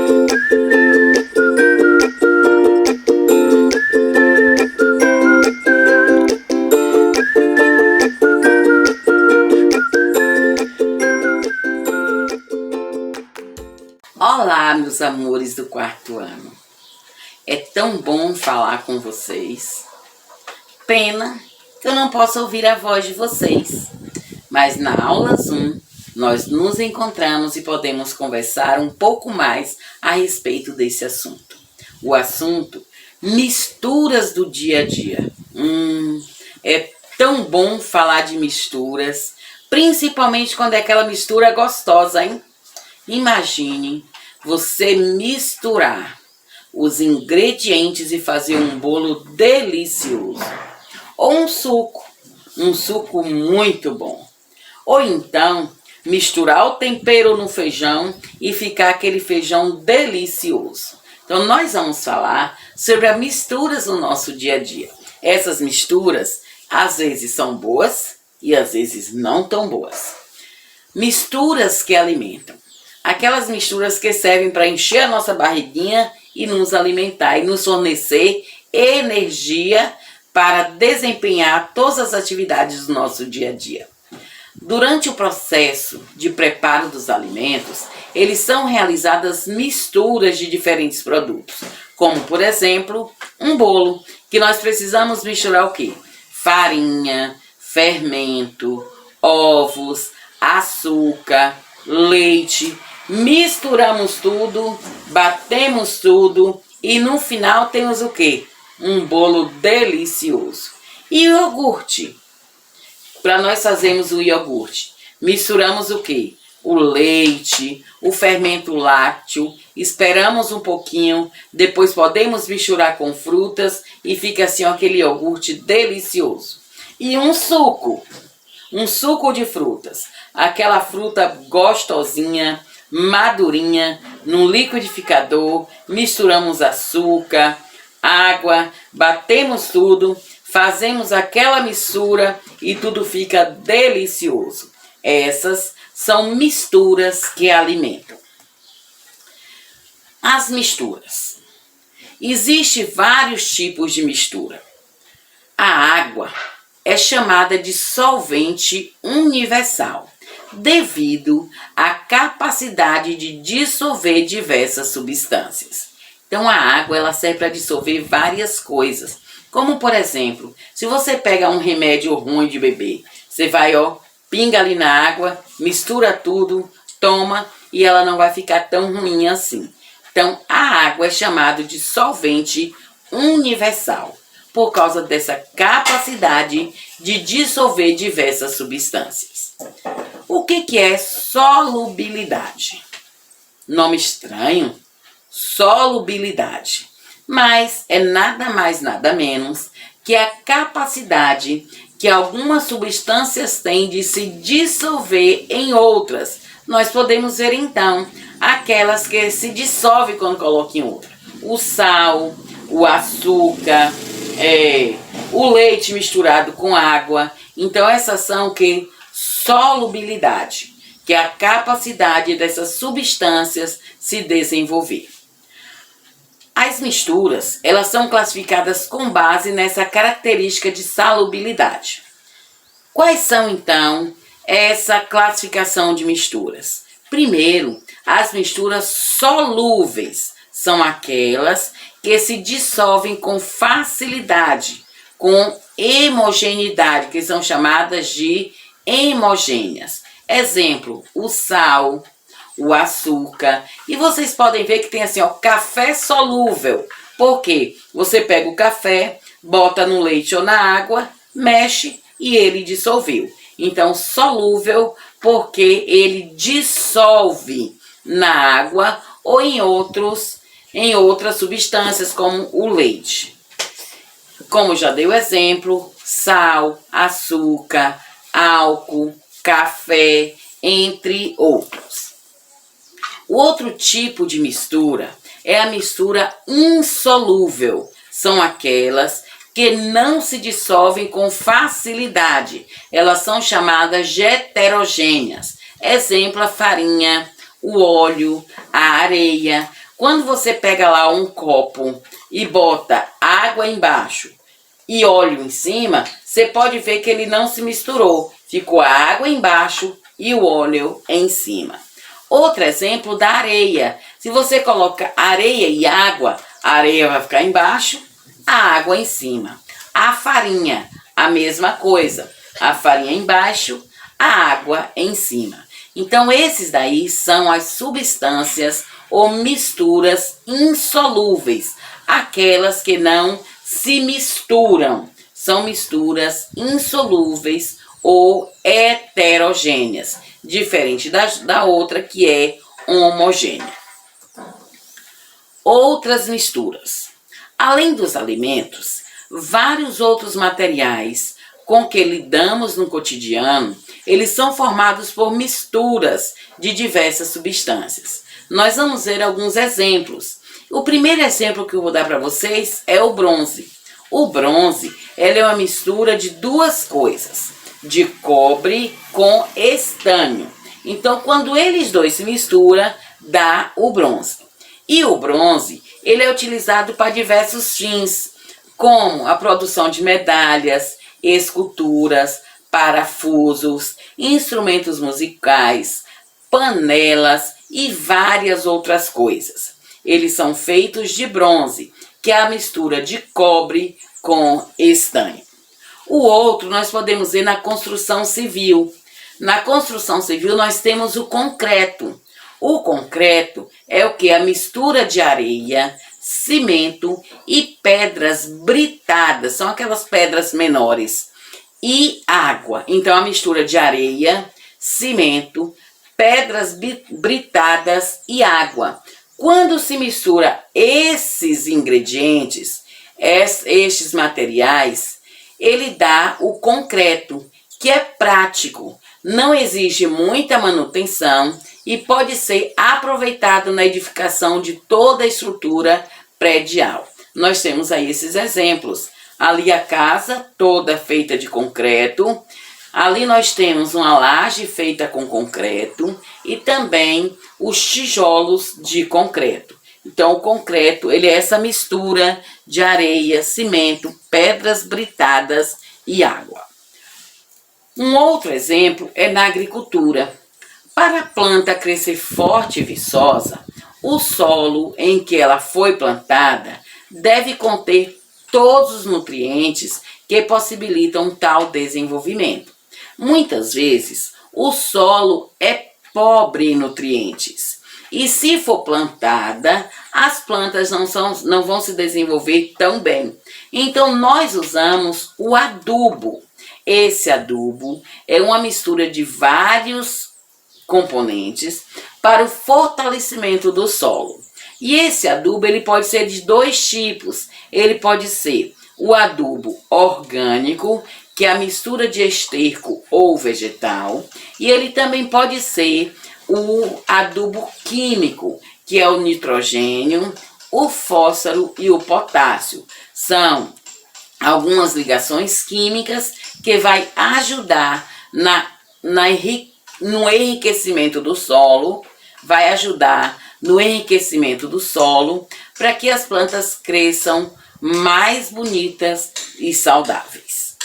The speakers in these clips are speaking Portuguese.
Olá, meus amores do quarto ano. É tão bom falar com vocês. Pena que eu não posso ouvir a voz de vocês. Mas na aula Zoom, nós nos encontramos e podemos conversar um pouco mais a respeito desse assunto. O assunto, misturas do dia a dia. É tão bom falar de misturas, principalmente quando é aquela mistura gostosa, hein? Imagine você misturar os ingredientes e fazer um bolo delicioso. Ou um suco muito bom. Ou então, misturar o tempero no feijão e ficar aquele feijão delicioso. Então, nós vamos falar sobre as misturas no nosso dia a dia. Essas misturas, às vezes são boas e às vezes não tão boas. Misturas que alimentam. Aquelas misturas que servem para encher a nossa barriguinha e nos alimentar e nos fornecer energia para desempenhar todas as atividades do nosso dia a dia. Durante o processo de preparo dos alimentos, eles são realizadas misturas de diferentes produtos, como por exemplo, um bolo, que nós precisamos misturar o quê? Farinha, fermento, ovos, açúcar, leite. Misturamos tudo, batemos tudo e no final temos o quê? Um bolo delicioso. E o iogurte? Para nós fazermos o iogurte, misturamos o quê? O leite, o fermento lácteo, esperamos um pouquinho, depois podemos misturar com frutas e fica assim aquele iogurte delicioso. E um suco de frutas, aquela fruta gostosinha, madurinha, no liquidificador, misturamos açúcar, água, batemos tudo, fazemos aquela mistura e tudo fica delicioso. Essas são misturas que alimentam. As misturas. Existem vários tipos de mistura. A água é chamada de solvente universal, devido à capacidade de dissolver diversas substâncias. Então a água ela serve para dissolver várias coisas, como por exemplo, se você pega um remédio ruim de beber, você vai pinga ali na água, mistura tudo, toma e ela não vai ficar tão ruim assim. Então a água é chamada de solvente universal, por causa dessa capacidade de dissolver diversas substâncias. O que é solubilidade? Nome estranho? Solubilidade. Mas é nada mais, nada menos que a capacidade que algumas substâncias têm de se dissolver em outras. Nós podemos ver então aquelas que se dissolvem quando colocam em outra. O sal, o açúcar, o leite misturado com água. Então essas são o que? Solubilidade, que é a capacidade dessas substâncias se desenvolver. As misturas, elas são classificadas com base nessa característica de solubilidade. Quais são, então, essa classificação de misturas? Primeiro, as misturas solúveis são aquelas que se dissolvem com facilidade, com homogeneidade, que são chamadas de homogêneas. Exemplo, o sal, o açúcar. E vocês podem ver que tem assim, café solúvel. Por quê? Você pega o café, bota no leite ou na água, mexe e ele dissolveu. Então, solúvel porque ele dissolve na água ou em outras substâncias, como o leite. Como já dei o exemplo, sal, açúcar, álcool, café, entre outros. O outro tipo de mistura é a mistura insolúvel. São aquelas que não se dissolvem com facilidade. Elas são chamadas de heterogêneas. Exemplo, a farinha, o óleo, a areia, Quando você pega lá um copo e bota água embaixo e óleo em cima, você pode ver que ele não se misturou. Ficou a água embaixo e o óleo em cima. Outro exemplo da areia. Se você coloca areia e água, a areia vai ficar embaixo, a água em cima. A farinha, a mesma coisa. A farinha embaixo, a água em cima. Então, esses daí são as substâncias ou misturas insolúveis. Aquelas que não se misturam. São misturas insolúveis ou heterogêneas. Diferente da outra que é homogênea. Outras misturas. Além dos alimentos, vários outros materiais com que lidamos no cotidiano, eles são formados por misturas de diversas substâncias. Nós vamos ver alguns exemplos. O primeiro exemplo que eu vou dar para vocês é o bronze. O bronze, ele é uma mistura de duas coisas, de cobre com estânio. Então, quando eles dois se misturam, dá o bronze. E o bronze, ele é utilizado para diversos fins, como a produção de medalhas, esculturas, parafusos, instrumentos musicais, panelas e várias outras coisas. Eles são feitos de bronze, que é a mistura de cobre com estanho. O outro nós podemos ver na construção civil. Na construção civil nós temos o concreto. O concreto é o que? A mistura de areia, cimento e pedras britadas, são aquelas pedras menores, e água. Então, a mistura de areia, cimento, pedras britadas e água. Quando se mistura esses ingredientes, estes materiais, ele dá o concreto, que é prático, não exige muita manutenção e pode ser aproveitado na edificação de toda a estrutura predial. Nós temos aí esses exemplos. Ali a casa toda feita de concreto. Ali nós temos uma laje feita com concreto e também os tijolos de concreto. Então o concreto, ele é essa mistura de areia, cimento, pedras britadas e água. Um outro exemplo é na agricultura. Para a planta crescer forte e viçosa, o solo em que ela foi plantada deve conter todos os nutrientes que possibilitam tal desenvolvimento. Muitas vezes, o solo é pobre em nutrientes. E se for plantada, as plantas não vão se desenvolver tão bem. Então, nós usamos o adubo. Esse adubo é uma mistura de vários componentes para o fortalecimento do solo. E esse adubo ele pode ser de dois tipos. Ele pode ser o adubo orgânico, que é a mistura de esterco ou vegetal, e ele também pode ser o adubo químico, que é o nitrogênio, o fósforo e o potássio. São algumas ligações químicas que vai ajudar no enriquecimento do solo, vai ajudar no enriquecimento do solo para que as plantas cresçam mais bonitas e saudáveis.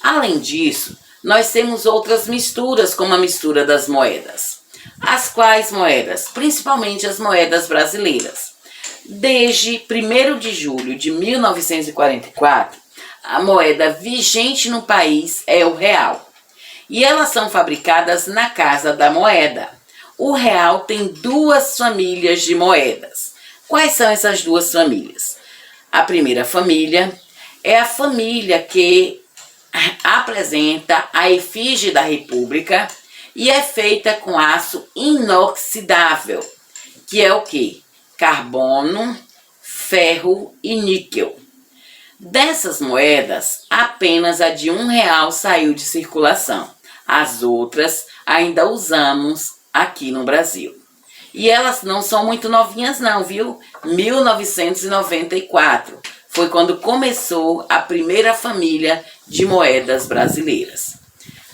Além disso, nós temos outras misturas, como a mistura das moedas. As quais moedas? Principalmente as moedas brasileiras. Desde 1º de julho de 1944, a moeda vigente no país é o real. E elas são fabricadas na Casa da Moeda. O real tem duas famílias de moedas. Quais são essas duas famílias? A primeira família é a família que apresenta a efígie da República e é feita com aço inoxidável, que é o quê? Carbono, ferro e níquel. Dessas moedas, apenas a de R$1 saiu de circulação. As outras ainda usamos aqui no Brasil. E elas não são muito novinhas não, viu? 1994 foi quando começou a primeira família de moedas brasileiras.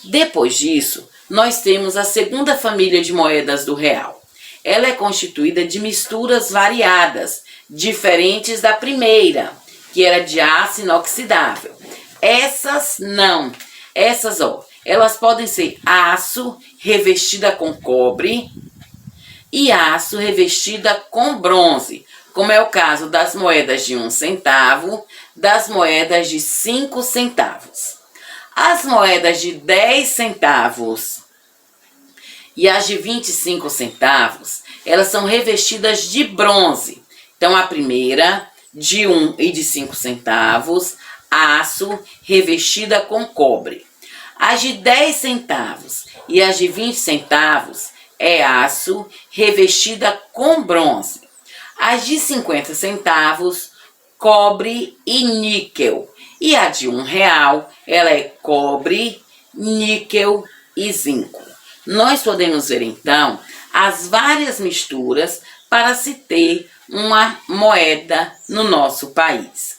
Depois disso, nós temos a segunda família de moedas do real. ela é constituída de misturas variadas, diferentes da primeira, que era de aço inoxidável. Essas não. Essas, elas podem ser aço revestida com cobre e aço revestida com bronze, como é o caso das moedas de 1 centavo, das moedas de 5 centavos. As moedas de 10 centavos e as de 25 centavos, elas são revestidas de bronze. Então, a primeira, de 1 e de 5 centavos, aço revestida com cobre. As de 10 centavos e as de 20 centavos é aço revestida com bronze. As de 50 centavos, cobre e níquel. E a de R$1, ela é cobre, níquel e zinco. Nós podemos ver, então, as várias misturas para se ter uma moeda no nosso país.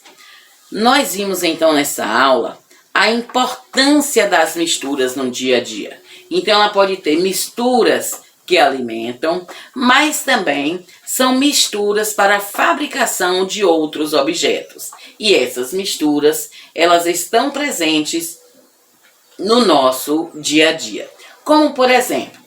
Nós vimos, então, nessa aula, a importância das misturas no dia a dia. Então, ela pode ter misturas que alimentam, mas também são misturas para a fabricação de outros objetos. E essas misturas, elas estão presentes no nosso dia a dia. Como, por exemplo,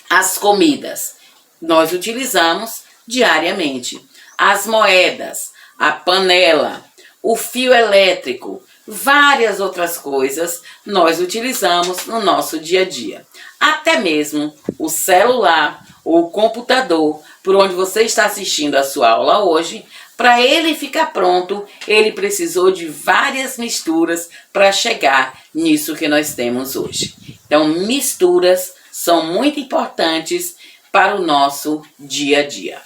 as comidas. Nós utilizamos diariamente. As moedas, a panela, o fio elétrico, várias outras coisas nós utilizamos no nosso dia a dia. Até mesmo o celular ou o computador, por onde você está assistindo a sua aula hoje, para ele ficar pronto, ele precisou de várias misturas para chegar nisso que nós temos hoje. Então, misturas são muito importantes para o nosso dia a dia.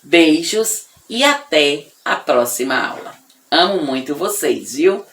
Beijos e até a próxima aula. Amo muito vocês, viu?